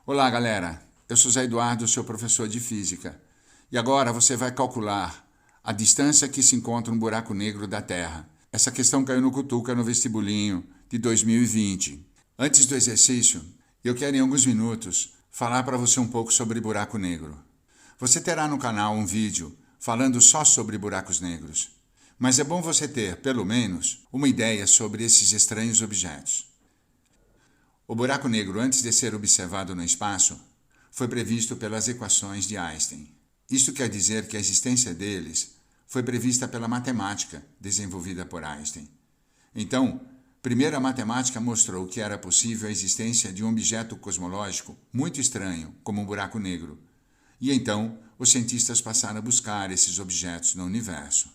Olá, galera. Eu sou Zé Eduardo, seu professor de física. E agora você vai calcular a distância que se encontra um buraco negro da Terra. Essa questão caiu no Cutuca no vestibulinho de 2020. Antes do exercício, eu quero em alguns minutos falar para você um pouco sobre buraco negro. Você terá no canal um vídeo falando só sobre buracos negros. Mas é bom você ter, pelo menos, uma ideia sobre esses estranhos objetos. O buraco negro, antes de ser observado no espaço, foi previsto pelas equações de Einstein. Isto quer dizer que a existência deles foi prevista pela matemática desenvolvida por Einstein. Então, primeiro a matemática mostrou que era possível a existência de um objeto cosmológico muito estranho, como um buraco negro. E então, os cientistas passaram a buscar esses objetos no universo.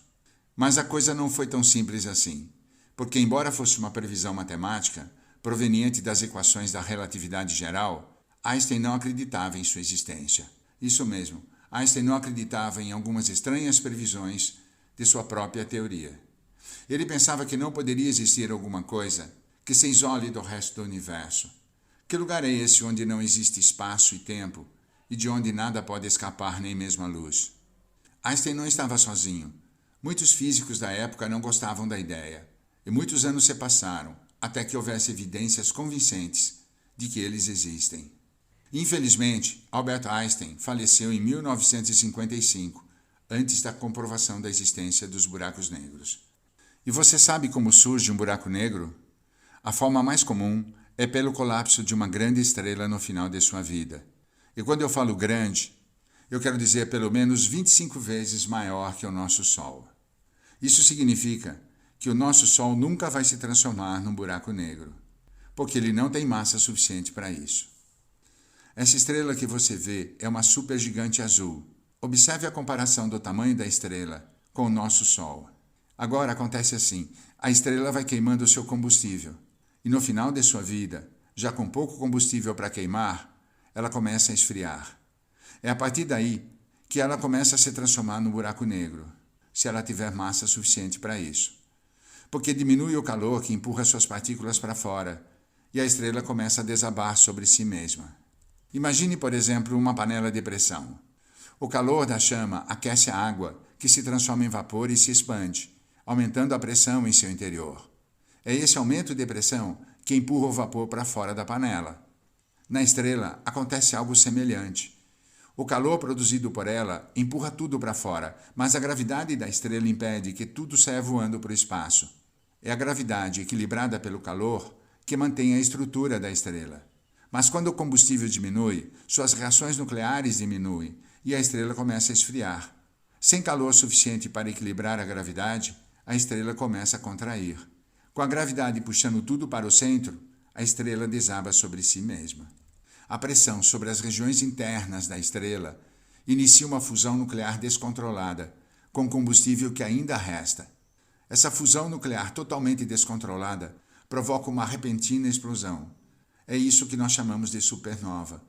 Mas a coisa não foi tão simples assim, porque embora fosse uma previsão matemática, proveniente das equações da relatividade geral, Einstein não acreditava em sua existência. Isso mesmo, Einstein não acreditava em algumas estranhas previsões de sua própria teoria. Ele pensava que não poderia existir alguma coisa que se isole do resto do universo. Que lugar é esse onde não existe espaço e tempo e de onde nada pode escapar, nem mesmo a luz? Einstein não estava sozinho. Muitos físicos da época não gostavam da ideia, e muitos anos se passaram até que houvesse evidências convincentes de que eles existem. Infelizmente, Albert Einstein faleceu em 1955, antes da comprovação da existência dos buracos negros. E você sabe como surge um buraco negro? A forma mais comum é pelo colapso de uma grande estrela no final de sua vida. E quando eu falo grande, eu quero dizer pelo menos 25 vezes maior que o nosso Sol. Isso significa que o nosso Sol nunca vai se transformar num buraco negro, porque ele não tem massa suficiente para isso. Essa estrela que você vê é uma supergigante azul. Observe a comparação do tamanho da estrela com o nosso Sol. Agora acontece assim, a estrela vai queimando o seu combustível, e no final de sua vida, já com pouco combustível para queimar, ela começa a esfriar. É a partir daí que ela começa a se transformar num buraco negro, se ela tiver massa suficiente para isso. Porque diminui o calor que empurra suas partículas para fora e a estrela começa a desabar sobre si mesma. Imagine, por exemplo, uma panela de pressão. O calor da chama aquece a água, que se transforma em vapor e se expande, aumentando a pressão em seu interior. É esse aumento de pressão que empurra o vapor para fora da panela. Na estrela acontece algo semelhante. O calor produzido por ela empurra tudo para fora, mas a gravidade da estrela impede que tudo saia voando para o espaço. É a gravidade equilibrada pelo calor que mantém a estrutura da estrela. Mas quando o combustível diminui, suas reações nucleares diminuem e a estrela começa a esfriar. Sem calor suficiente para equilibrar a gravidade, a estrela começa a contrair. Com a gravidade puxando tudo para o centro, a estrela desaba sobre si mesma. A pressão sobre as regiões internas da estrela inicia uma fusão nuclear descontrolada, com combustível que ainda resta. Essa fusão nuclear totalmente descontrolada provoca uma repentina explosão. É isso que nós chamamos de supernova.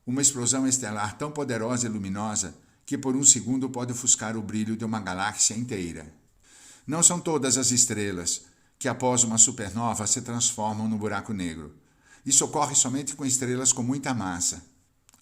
Uma explosão estelar tão poderosa e luminosa que por um segundo pode ofuscar o brilho de uma galáxia inteira. Não são todas as estrelas que após uma supernova se transformam no buraco negro. Isso ocorre somente com estrelas com muita massa.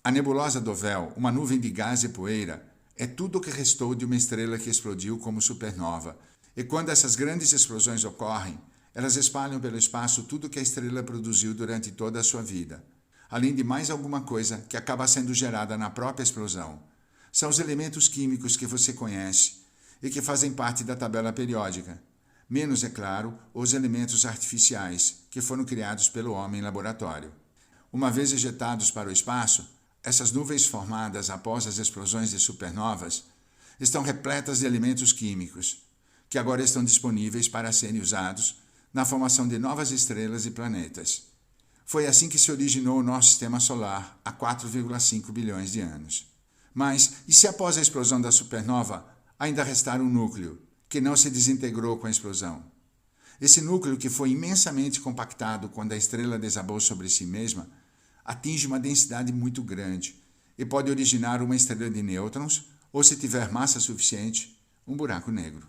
A nebulosa do Véu, uma nuvem de gás e poeira, é tudo o que restou de uma estrela que explodiu como supernova. E quando essas grandes explosões ocorrem, elas espalham pelo espaço tudo que a estrela produziu durante toda a sua vida, além de mais alguma coisa que acaba sendo gerada na própria explosão. São os elementos químicos que você conhece e que fazem parte da tabela periódica, menos, é claro, os elementos artificiais que foram criados pelo homem em laboratório. Uma vez ejetados para o espaço, essas nuvens formadas após as explosões de supernovas estão repletas de elementos químicos, que agora estão disponíveis para serem usados na formação de novas estrelas e planetas. Foi assim que se originou o nosso sistema solar há 4,5 bilhões de anos. Mas, e se após a explosão da supernova ainda restar um núcleo que não se desintegrou com a explosão? Esse núcleo, que foi imensamente compactado quando a estrela desabou sobre si mesma, atinge uma densidade muito grande e pode originar uma estrela de nêutrons ou, se tiver massa suficiente, um buraco negro.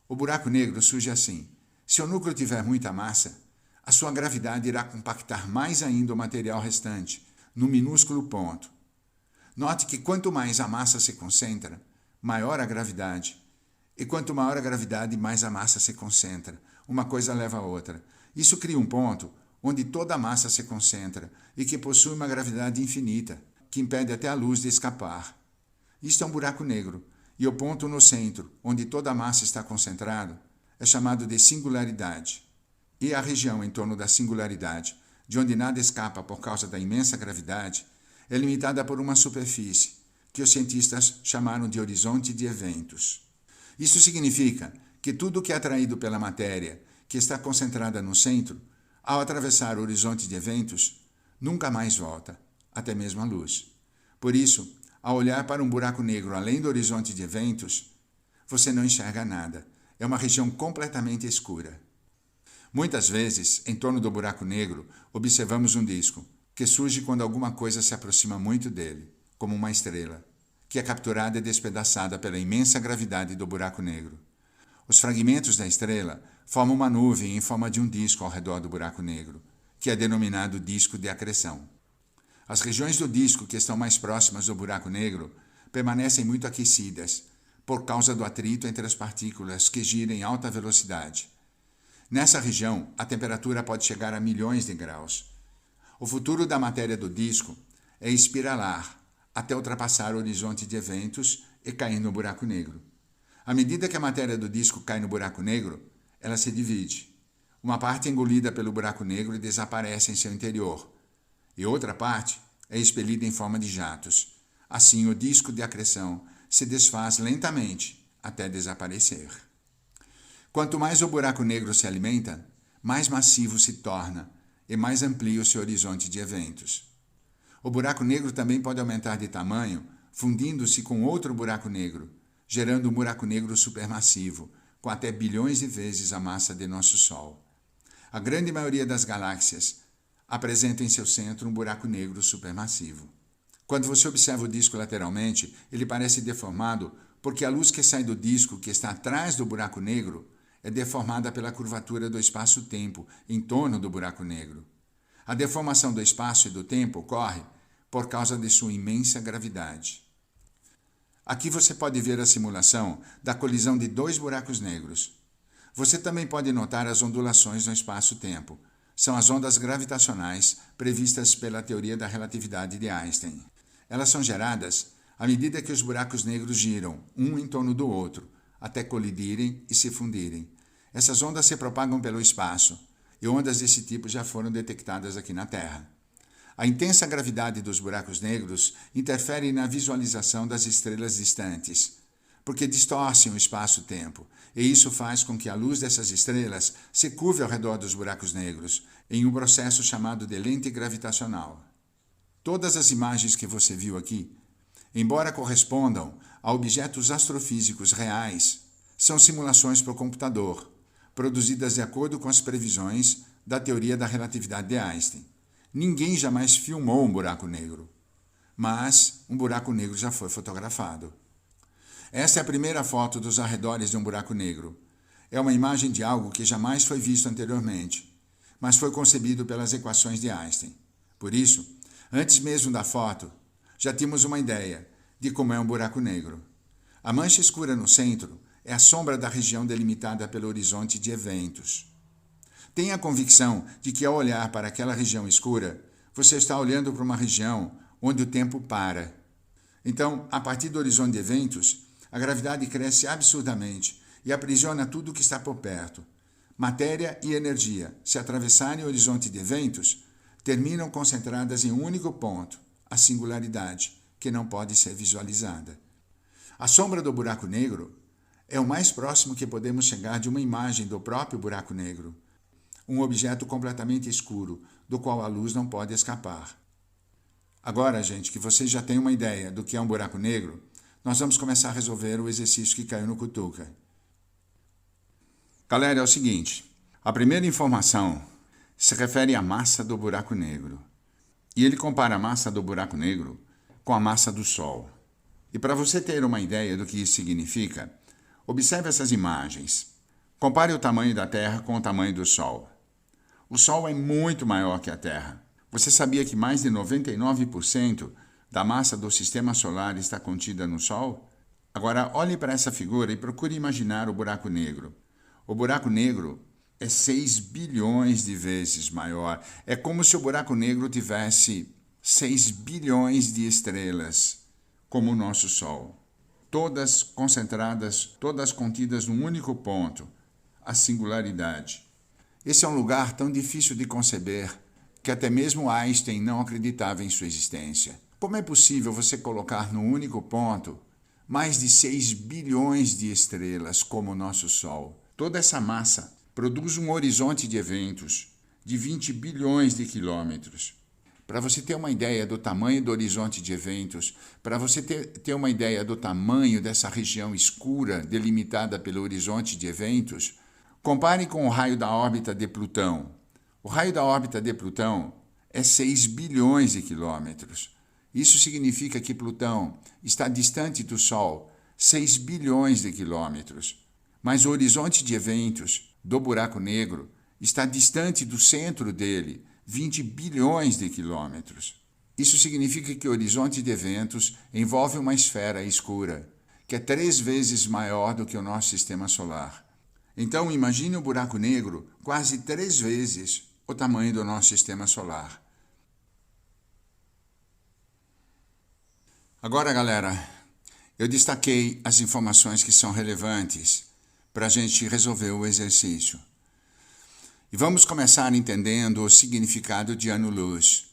O buraco negro surge assim. Se o núcleo tiver muita massa, a sua gravidade irá compactar mais ainda o material restante, num minúsculo ponto. Note que quanto mais a massa se concentra, maior a gravidade. E quanto maior a gravidade, mais a massa se concentra. Uma coisa leva a outra. Isso cria um ponto onde toda a massa se concentra e que possui uma gravidade infinita, que impede até a luz de escapar. Isto é um buraco negro, e o ponto no centro, onde toda a massa está concentrada, é chamado de singularidade. E a região em torno da singularidade, de onde nada escapa por causa da imensa gravidade, é limitada por uma superfície, que os cientistas chamaram de horizonte de eventos. Isso significa que tudo que é atraído pela matéria, que está concentrada no centro, ao atravessar o horizonte de eventos, nunca mais volta, até mesmo a luz. Por isso, ao olhar para um buraco negro além do horizonte de eventos, você não enxerga nada. É uma região completamente escura. Muitas vezes, em torno do buraco negro, observamos um disco, que surge quando alguma coisa se aproxima muito dele, como uma estrela, que é capturada e despedaçada pela imensa gravidade do buraco negro. Os fragmentos da estrela formam uma nuvem em forma de um disco ao redor do buraco negro, que é denominado disco de acreção. As regiões do disco que estão mais próximas do buraco negro permanecem muito aquecidas, por causa do atrito entre as partículas que giram em alta velocidade. Nessa região, a temperatura pode chegar a milhões de graus. O futuro da matéria do disco é espiralar até ultrapassar o horizonte de eventos e cair no buraco negro. À medida que a matéria do disco cai no buraco negro, ela se divide. Uma parte é engolida pelo buraco negro e desaparece em seu interior, e outra parte é expelida em forma de jatos. Assim, o disco de acreção se desfaz lentamente até desaparecer. Quanto mais o buraco negro se alimenta, mais massivo se torna e mais amplia o seu horizonte de eventos. O buraco negro também pode aumentar de tamanho, fundindo-se com outro buraco negro, gerando um buraco negro supermassivo, com até bilhões de vezes a massa de nosso Sol. A grande maioria das galáxias apresenta em seu centro um buraco negro supermassivo. Quando você observa o disco lateralmente, ele parece deformado porque a luz que sai do disco que está atrás do buraco negro é deformada pela curvatura do espaço-tempo em torno do buraco negro. A deformação do espaço e do tempo ocorre por causa de sua imensa gravidade. Aqui você pode ver a simulação da colisão de dois buracos negros. Você também pode notar as ondulações no espaço-tempo. São as ondas gravitacionais previstas pela teoria da relatividade de Einstein. Elas são geradas à medida que os buracos negros giram, um em torno do outro, até colidirem e se fundirem. Essas ondas se propagam pelo espaço, e ondas desse tipo já foram detectadas aqui na Terra. A intensa gravidade dos buracos negros interfere na visualização das estrelas distantes, porque distorcem o espaço-tempo, e isso faz com que a luz dessas estrelas se curve ao redor dos buracos negros, em um processo chamado de lente gravitacional. Todas as imagens que você viu aqui, embora correspondam a objetos astrofísicos reais, são simulações por computador, produzidas de acordo com as previsões da teoria da relatividade de Einstein. Ninguém jamais filmou um buraco negro, mas um buraco negro já foi fotografado. Esta é a primeira foto dos arredores de um buraco negro. É uma imagem de algo que jamais foi visto anteriormente, mas foi concebido pelas equações de Einstein. Por isso, antes mesmo da foto, já tínhamos uma ideia de como é um buraco negro. A mancha escura no centro é a sombra da região delimitada pelo horizonte de eventos. Tenha a convicção de que ao olhar para aquela região escura, você está olhando para uma região onde o tempo para. Então, a partir do horizonte de eventos, a gravidade cresce absurdamente e aprisiona tudo que está por perto. Matéria e energia, se atravessarem o horizonte de eventos, terminam concentradas em um único ponto, a singularidade, que não pode ser visualizada. A sombra do buraco negro é o mais próximo que podemos chegar de uma imagem do próprio buraco negro, um objeto completamente escuro, do qual a luz não pode escapar. Agora, gente, que vocês já têm uma ideia do que é um buraco negro, nós vamos começar a resolver o exercício que caiu no Cutuca. Galera, é o seguinte, a primeira informação se refere à massa do buraco negro. E ele compara a massa do buraco negro com a massa do Sol. E para você ter uma ideia do que isso significa, observe essas imagens. Compare o tamanho da Terra com o tamanho do Sol. O Sol é muito maior que a Terra. Você sabia que mais de 99% da massa do sistema solar está contida no Sol? Agora, olhe para essa figura e procure imaginar o buraco negro. O buraco negro é 6 bilhões de vezes maior. É como se o buraco negro tivesse 6 bilhões de estrelas, como o nosso Sol. Todas concentradas, todas contidas num único ponto, a singularidade. Esse é um lugar tão difícil de conceber que até mesmo Einstein não acreditava em sua existência. Como é possível você colocar num único ponto mais de 6 bilhões de estrelas como o nosso Sol? Toda essa massa produz um horizonte de eventos de 20 bilhões de quilômetros. Para você ter uma ideia do tamanho do horizonte de eventos, para você ter uma ideia do tamanho dessa região escura delimitada pelo horizonte de eventos, compare com o raio da órbita de Plutão. O raio da órbita de Plutão é 6 bilhões de quilômetros. Isso significa que Plutão está distante do Sol 6 bilhões de quilômetros. Mas o horizonte de eventos do buraco negro está distante do centro dele 20 bilhões de quilômetros. Isso significa que o horizonte de eventos envolve uma esfera escura, que é 3 vezes maior do que o nosso sistema solar. Então, imagine um buraco negro quase 3 vezes o tamanho do nosso sistema solar. Agora, galera, eu destaquei as informações que são relevantes para a gente resolver o exercício. E vamos começar entendendo o significado de ano-luz.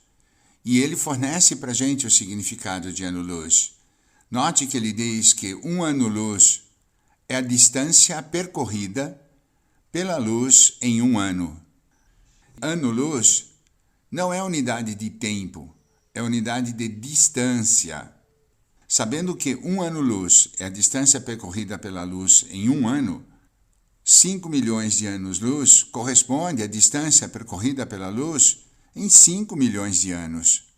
E ele fornece para a gente o significado de ano-luz. Note que ele diz que um ano-luz é a distância percorrida pela luz em um ano. Ano-luz não é unidade de tempo, é unidade de distância. Sabendo que um ano-luz é a distância percorrida pela luz em um ano, 5 milhões de anos-luz corresponde à distância percorrida pela luz em 5 milhões de anos.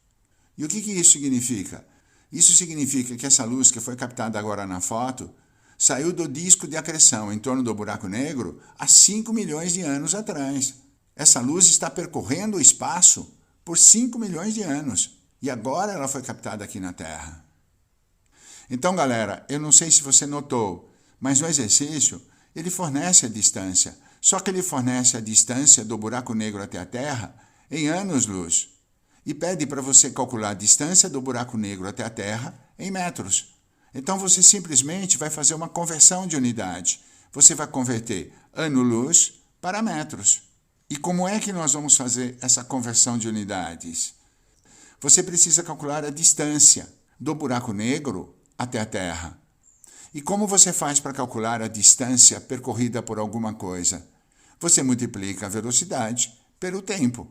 E o que isso significa? Isso significa que essa luz que foi captada agora na foto saiu do disco de acreção em torno do buraco negro há 5 milhões de anos atrás. Essa luz está percorrendo o espaço por 5 milhões de anos e agora ela foi captada aqui na Terra. Então, galera, eu não sei se você notou, mas no exercício ele fornece a distância, só que ele fornece a distância do buraco negro até a Terra em anos-luz e pede para você calcular a distância do buraco negro até a Terra em metros. Então você simplesmente vai fazer uma conversão de unidade. Você vai converter ano-luz para metros. E como é que nós vamos fazer essa conversão de unidades? Você precisa calcular a distância do buraco negro até a Terra. E como você faz para calcular a distância percorrida por alguma coisa? Você multiplica a velocidade pelo tempo.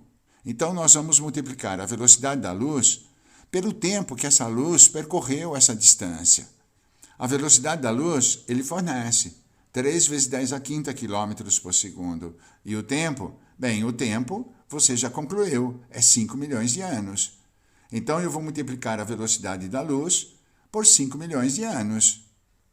Então, nós vamos multiplicar a velocidade da luz pelo tempo que essa luz percorreu essa distância. A velocidade da luz, ele fornece 3 vezes 10 a quinta quilômetros por segundo. E o tempo? Bem, o tempo, você já concluiu, é 5 milhões de anos. Então, eu vou multiplicar a velocidade da luz por 5 milhões de anos.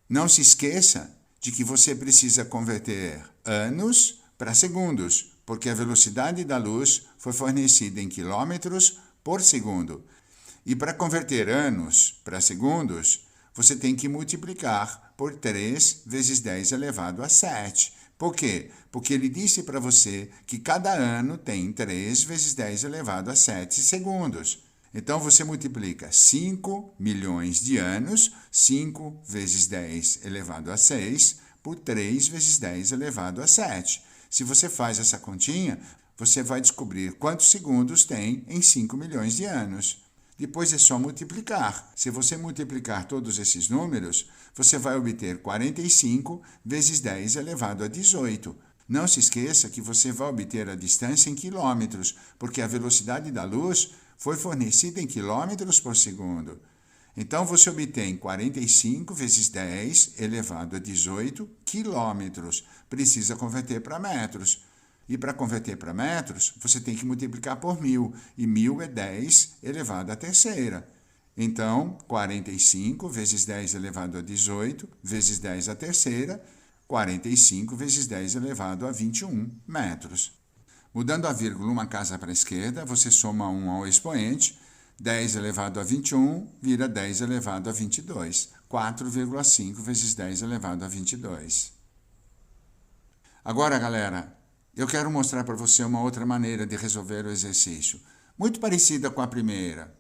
Não se esqueça de que você precisa converter anos para segundos, porque a velocidade da luz foi fornecida em quilômetros por segundo. E para converter anos para segundos, você tem que multiplicar por 3 vezes 10 elevado a 7. Por quê? Porque ele disse para você que cada ano tem 3 vezes 10 elevado a 7 segundos. Então, você multiplica 5 milhões de anos, 5 vezes 10 elevado a 6, por 3 vezes 10 elevado a 7. Se você faz essa continha, você vai descobrir quantos segundos tem em 5 milhões de anos. Depois é só multiplicar. Se você multiplicar todos esses números, você vai obter 45 vezes 10 elevado a 18. Não se esqueça que você vai obter a distância em quilômetros, porque a velocidade da luz foi fornecida em quilômetros por segundo. Então, você obtém 45 vezes 10 elevado a 18 quilômetros. Precisa converter para metros. E para converter para metros, você tem que multiplicar por 1.000. E 1.000 é 10 elevado à terceira. Então, 45 vezes 10 elevado a 18, vezes 10 à terceira, 45 vezes 10 elevado a 21 metros. Mudando a vírgula uma casa para a esquerda, você soma 1 ao expoente, 10 elevado a 21 vira 10 elevado a 22. 4,5 vezes 10 elevado a 22. Agora, galera, eu quero mostrar para você uma outra maneira de resolver o exercício, muito parecida com a primeira.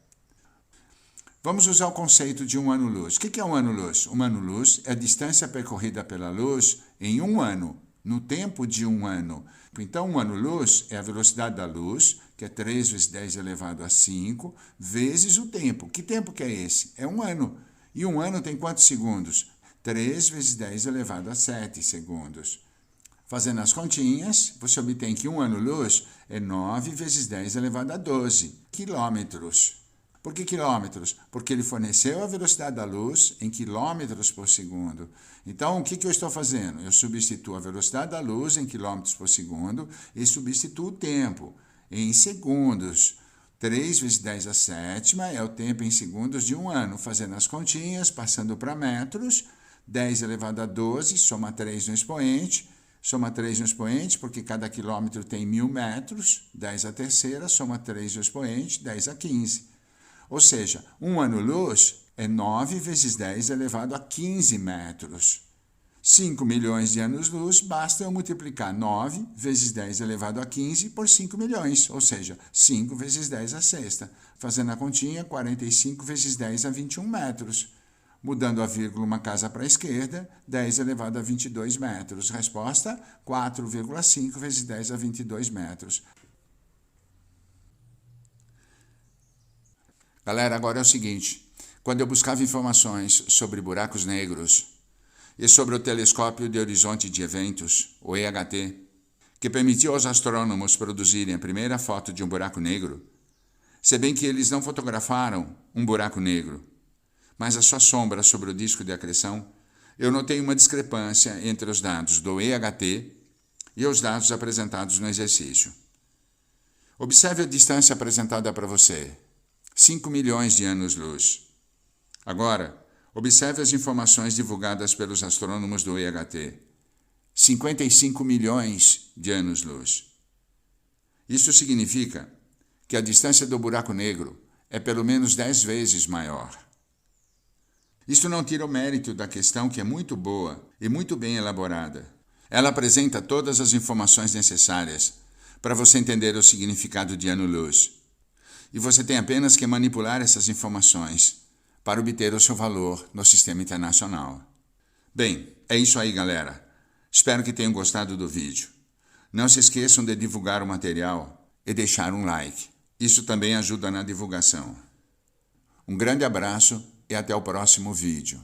Vamos usar o conceito de um ano-luz. O que é um ano-luz? Um ano-luz é a distância percorrida pela luz em um ano, no tempo de um ano. Então, um ano-luz é a velocidade da luz, que é 3 vezes 10 elevado a 5, vezes o tempo. Que tempo que é esse? É um ano. E um ano tem quantos segundos? 3 vezes 10 elevado a 7 segundos. Fazendo as continhas, você obtém que um ano-luz é 9 vezes 10 elevado a 12 quilômetros. Por que quilômetros? Porque ele forneceu a velocidade da luz em quilômetros por segundo. Então, o que eu estou fazendo? Eu substituo a velocidade da luz em quilômetros por segundo e substituo o tempo em segundos. 3 vezes 10 a sétima é o tempo em segundos de um ano. Fazendo as continhas, passando para metros, 10 elevado a 12, soma 3 no expoente. Soma 3 no expoente, porque cada quilômetro tem 1.000 metros. 10 a terceira, soma 3 no expoente, 10 a 15. Ou seja, um ano-luz é 9 vezes 10 elevado a 15 metros. 5 milhões de anos-luz, basta eu multiplicar 9 vezes 10 elevado a 15 por 5 milhões, ou seja, 5 vezes 10 a sexta. Fazendo a continha, 45 vezes 10 a 21 metros. Mudando a vírgula uma casa para a esquerda, 10 elevado a 22 metros. Resposta, 4,5 vezes 10 a 22 metros. Galera, agora é o seguinte, quando eu buscava informações sobre buracos negros e sobre o telescópio de horizonte de eventos, o EHT, que permitiu aos astrônomos produzirem a primeira foto de um buraco negro, se bem que eles não fotografaram um buraco negro, mas a sua sombra sobre o disco de acreção, eu notei uma discrepância entre os dados do EHT e os dados apresentados no exercício. Observe a distância apresentada para você. 5 milhões de anos-luz. Agora, observe as informações divulgadas pelos astrônomos do EHT. 55 milhões de anos-luz. Isso significa que a distância do buraco negro é pelo menos 10 vezes maior. Isto não tira o mérito da questão, que é muito boa e muito bem elaborada. Ela apresenta todas as informações necessárias para você entender o significado de ano-luz. E você tem apenas que manipular essas informações para obter o seu valor no sistema internacional. Bem, é isso aí, galera. Espero que tenham gostado do vídeo. Não se esqueçam de divulgar o material e deixar um like. Isso também ajuda na divulgação. Um grande abraço e até o próximo vídeo.